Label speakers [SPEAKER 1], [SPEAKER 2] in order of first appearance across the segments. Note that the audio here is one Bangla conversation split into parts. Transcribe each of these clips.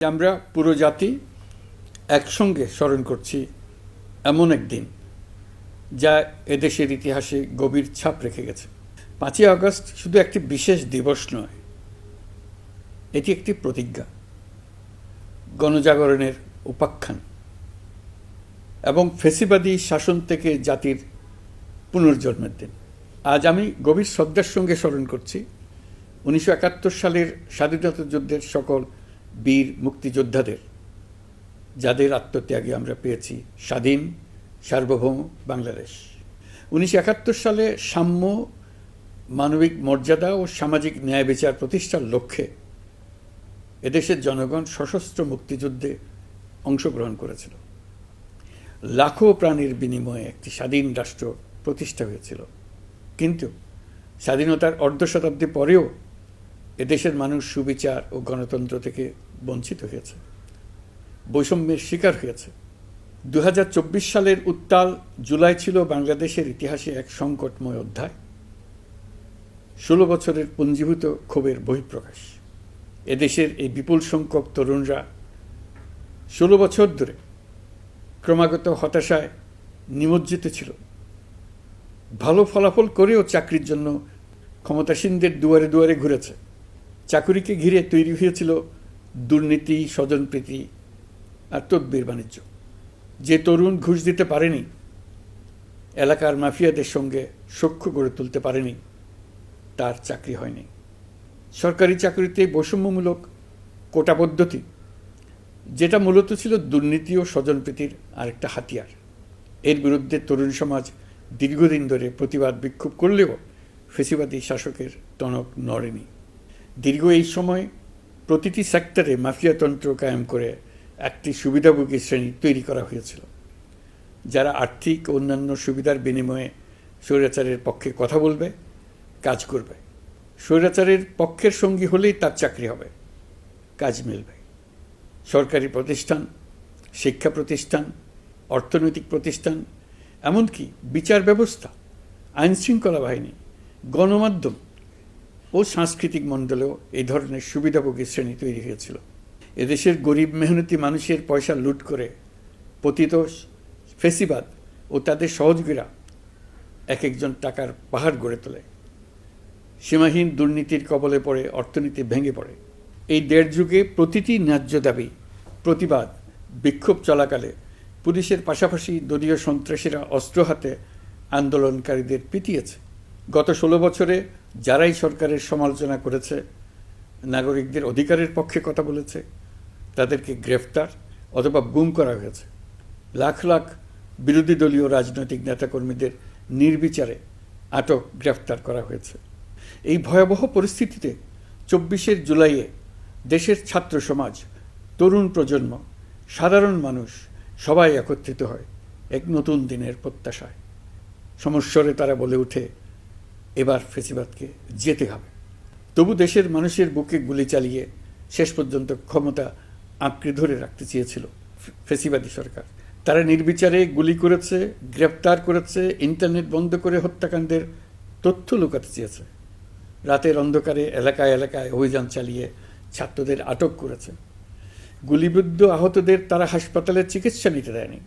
[SPEAKER 1] আমরা পুরো জাতি একসঙ্গে স্মরণ করছি এমন একদিন যা এদেশের ইতিহাসে গভীর ছাপ রেখে গেছে। 5ই আগস্ট শুধু একটি বিশেষ দিবস নয়, এটি একটি প্রতিজ্ঞা, গণজাগরণের উপাখ্যান এবং ফ্যাসিবাদী শাসন থেকে জাতির পুনর্জন্মের দিন। আজ আমি গভীর শ্রদ্ধার সঙ্গে স্মরণ করছি 1971 সালের স্বাধীনতা যুদ্ধের সকল বীর মুক্তিযোদ্ধাদের, যাদের আত্মত্যাগে আমরা পেয়েছি স্বাধীন সার্বভৌম বাংলাদেশ। 1971 সালে সাম্য, মানবিক মর্যাদা ও সামাজিক ন্যায় বিচার প্রতিষ্ঠার লক্ষ্যে এদেশের জনগণ সশস্ত্র মুক্তিযুদ্ধে অংশগ্রহণ করেছিল। লাখো প্রাণীর বিনিময়ে একটি স্বাধীন রাষ্ট্র প্রতিষ্ঠা হয়েছিল। কিন্তু স্বাধীনতার অর্ধশতাব্দী পরেও এদেশের মানুষ সুবিচার ও গণতন্ত্র থেকে বঞ্চিত হয়েছে, বৈষম্যের শিকার হয়েছে। 2024 সালের উত্তাল জুলাই ছিল বাংলাদেশের ইতিহাসে এক সংকটময় অধ্যায়, 16 বছরের পুঞ্জীভূত ক্ষোভের বহিঃপ্রকাশ। এদেশের এই বিপুল সংখ্যক তরুণরা 16 বছর ধরে ক্রমাগত হতাশায় নিমজ্জিত ছিল। ভালো ফলাফল করেও চাকরির জন্য ক্ষমতাসীনদের দুয়ারে দুয়ারে ঘুরেছে। চাকুরিকে ঘিরে তৈরি হয়েছিল দুর্নীতি, স্বজনপ্রীতি আর তদবির বাণিজ্য। যে তরুণ ঘুষ দিতে পারেনি, এলাকার মাফিয়াদের সঙ্গে সখ্য গড়ে তুলতে পারেনি, তার চাকরি হয়নি। সরকারি চাকরিতে বৈষম্যমূলক কোটা পদ্ধতি, যেটা মূলত ছিল দুর্নীতি ও স্বজনপ্রীতির আরেকটা হাতিয়ার, এর বিরুদ্ধে তরুণ সমাজ দীর্ঘদিন ধরে প্রতিবাদ বিক্ষোভ করলেও ফ্যাসিবাদী শাসকের টনক নড়েনি। দীর্ঘ এই সময় প্রতিটি সেক্টরে মাফিয়াতন্ত্র কায়েম করে একটি সুবিধাভোগী শ্রেণী তৈরি করা হয়েছিল, যারা আর্থিক ও অন্যান্য সুবিধার বিনিময়ে স্বৈরাচারের পক্ষে কথা বলবে, কাজ করবে। স্বৈরাচারের পক্ষের সঙ্গী হলেই তার চাকরি হবে, কাজ মিলবে। সরকারি প্রতিষ্ঠান, শিক্ষা প্রতিষ্ঠান, অর্থনৈতিক প্রতিষ্ঠান, এমনকি বিচার ব্যবস্থা, আইনশৃঙ্খলা বাহিনী, গণমাধ্যম ও সাংস্কৃতিক মণ্ডলেও এই ধরনের সুবিধাভোগী শ্রেণী তৈরি হয়েছিল। এদেশের গরিব মেহনতি মানুষের পয়সা লুট করে পতিত ফ্যাসিবাদ ও তাদের সহযোগীরা এক একজন টাকার পাহাড় গড়ে তোলে। সীমাহীন দুর্নীতির কবলে পড়ে অর্থনীতি ভেঙে পড়ে। এই দেড় যুগে প্রতিটি ন্যায্য দাবি, প্রতিবাদ, বিক্ষোভ চলাকালে পুলিশের পাশাপাশি দলীয় সন্ত্রাসীরা অস্ত্র হাতে আন্দোলনকারীদের পিটিয়েছে। গত 16 বছরে যারাই সরকারের সমালোচনা করেছে, নাগরিকদের অধিকারের পক্ষে কথা বলেছে, তাদেরকে গ্রেফতার অথবা গুম করা হয়েছে। লাখ লাখ বিরোধী দলীয় রাজনৈতিক নেতাকর্মীদের নির্বিচারে আটক, গ্রেফতার করা হয়েছে। এই ভয়াবহ পরিস্থিতিতে 24 জুলাইয়ে দেশের ছাত্র সমাজ, তরুণ প্রজন্ম, সাধারণ মানুষ সবাই একত্রিত হয় এক নতুন দিনের প্রত্যাশায়। সমস্বরে তারা বলে ওঠে, এবার ফ্যাসিবাদকে যেতে হবে। তবু দেশের মানুষের বুকে গুলি চালিয়ে শেষ পর্যন্ত ক্ষমতা আঁকড়ে ধরে রাখতে চেয়েছিল ফ্যাসিবাদী সরকার। তারা নির্বিচারে গুলি করেছে, গ্রেপ্তার করেছে, ইন্টারনেট বন্ধ করে হত্যাকাণ্ডের তথ্য লুকাতে চেয়েছে। রাতের অন্ধকারে এলাকায় এলাকায় অভিযান চালিয়ে ছাত্রদের আটক করেছে। গুলিবিদ্ধ আহতদের তারা হাসপাতালে চিকিৎসা নিতে দেয়নি।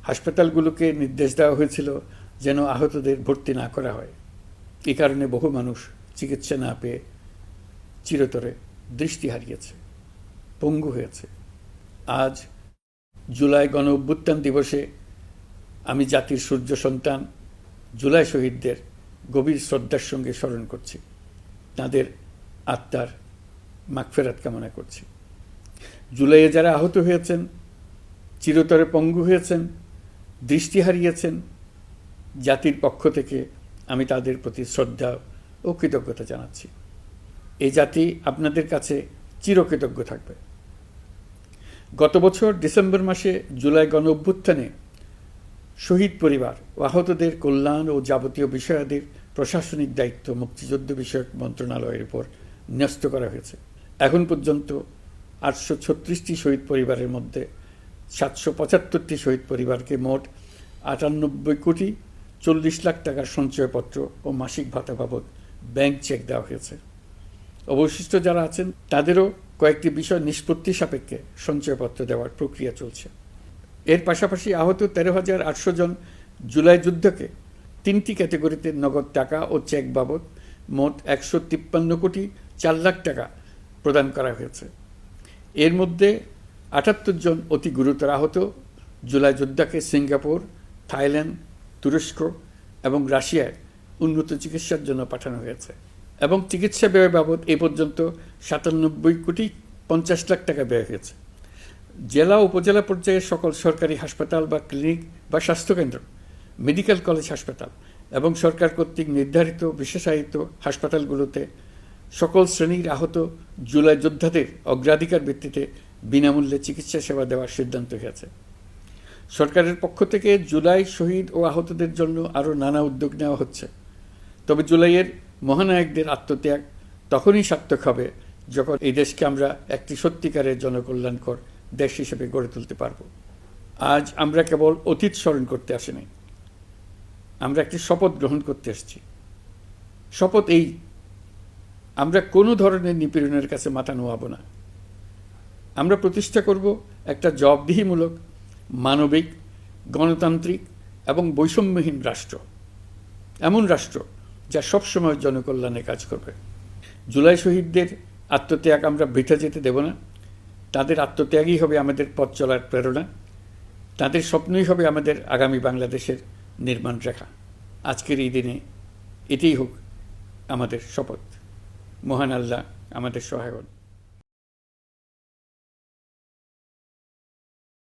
[SPEAKER 1] হাসপাতালগুলোকে নির্দেশ দেওয়া হয়েছিল যেন আহতদের ভর্তি না করা হয়। এই কারণে বহু মানুষ চিকিৎসা না পেয়ে চিরতরে দৃষ্টি হারিয়েছে, পঙ্গু হয়েছে। আজ জুলাই গণ অভ্যুত্থান দিবসে আমি জাতির সূর্য সন্তান জুলাই শহীদদের গভীর শ্রদ্ধার সঙ্গে স্মরণ করছি, তাঁদের আত্মার মাগফিরাত কামনা করছি। জুলাইয়ে যারা আহত হয়েছেন, চিরতরে পঙ্গু হয়েছেন, দৃষ্টি হারিয়েছেন, জাতির পক্ষ থেকে আমি তাদের প্রতি শ্রদ্ধা ও কৃতজ্ঞতা জানাচ্ছি। এই জাতি আপনাদের কাছে চিরকৃতজ্ঞ থাকবে। গত বছর ডিসেম্বর মাসে জুলাই গণ অভ্যুত্থানে শহীদ পরিবার ও আহতদের কল্যাণ ও যাবতীয় বিষয়াদির প্রশাসনিক দায়িত্ব মুক্তিযুদ্ধ বিষয়ক মন্ত্রণালয়ের উপর ন্যস্ত করা হয়েছে। এখন পর্যন্ত 836টি শহীদ পরিবারের মধ্যে 775টি শহীদ পরিবারকে মোট 98,40,00,000 টাকার সঞ্চয়পত্র ও মাসিক ভাতা বাবদ ব্যাংক চেক দেওয়া হয়েছে। অবশিষ্ট যারা আছেন তাদেরও কয়েকটি বিষয় নিষ্পত্তি সাপেক্ষে সঞ্চয়পত্র দেওয়ার প্রক্রিয়া চলছে। এর পাশাপাশি আহত 13,800 জন জুলাই যুদ্ধকে 3টি ক্যাটাগরিতে নগদ টাকা ও চেক বাবদ মোট 153 কোটি 4 লাখ টাকা প্রদান করা হয়েছে। এর মধ্যে 78 জন অতি গুরুতর আহত জুলাই যোদ্ধাকে সিঙ্গাপুর, থাইল্যান্ড, তুরস্ক এবং রাশিয়ায় উন্নত চিকিৎসার জন্য পাঠানো হয়েছে এবং চিকিৎসা ব্যয় বাবদ এ পর্যন্ত 97 কোটি 50 লাখ টাকা ব্যয় হয়েছে। জেলা উপজেলা পর্যায়ে সকল সরকারি হাসপাতাল বা ক্লিনিক বা স্বাস্থ্যকেন্দ্র, মেডিকেল কলেজ হাসপাতাল এবং সরকার কর্তৃক নির্ধারিত বিশেষায়িত হাসপাতালগুলোতে সকল শ্রেণীর আহত জুলাই যোদ্ধাদের অগ্রাধিকার ভিত্তিতে বিনামূল্যে চিকিৎসা সেবা দেওয়ার সিদ্ধান্ত হয়েছে। সরকারের পক্ষ থেকে জুলাই শহীদ ও আহতদের জন্য আরও নানা উদ্যোগ নেওয়া হচ্ছে। তবে জুলাইয়ের মহানায়কদের আত্মত্যাগ তখনই সার্থক হবে যখন এই দেশকে আমরা একটি সত্যিকারের জনকল্যাণকর দেশ হিসেবে গড়ে তুলতে পারব। আজ আমরা কেবল অতীত স্মরণ করতে আসিনি, আমরা একটি শপথ গ্রহণ করতে এসেছি। শপথ এই, আমরা কোনো ধরনের নিপীড়নের কাছে মাথা নোয়াব না। আমরা প্রতিষ্ঠা করব একটা জবাবদিহিমূলক, মানবিক, গণতান্ত্রিক এবং বৈষম্যহীন রাষ্ট্র, এমন রাষ্ট্র যা সবসময় জনকল্যাণে কাজ করবে। জুলাই শহীদদের আত্মত্যাগ আমরা বৃথা যেতে দেব না। তাদের আত্মত্যাগই হবে আমাদের পথ চলার প্রেরণা, তাদের স্বপ্নই হবে আমাদের আগামী বাংলাদেশের নির্মাণ রেখা। আজকের এই দিনে এটাই হোক আমাদের শপথ। মহান আল্লাহ আমাদের সহায় হন।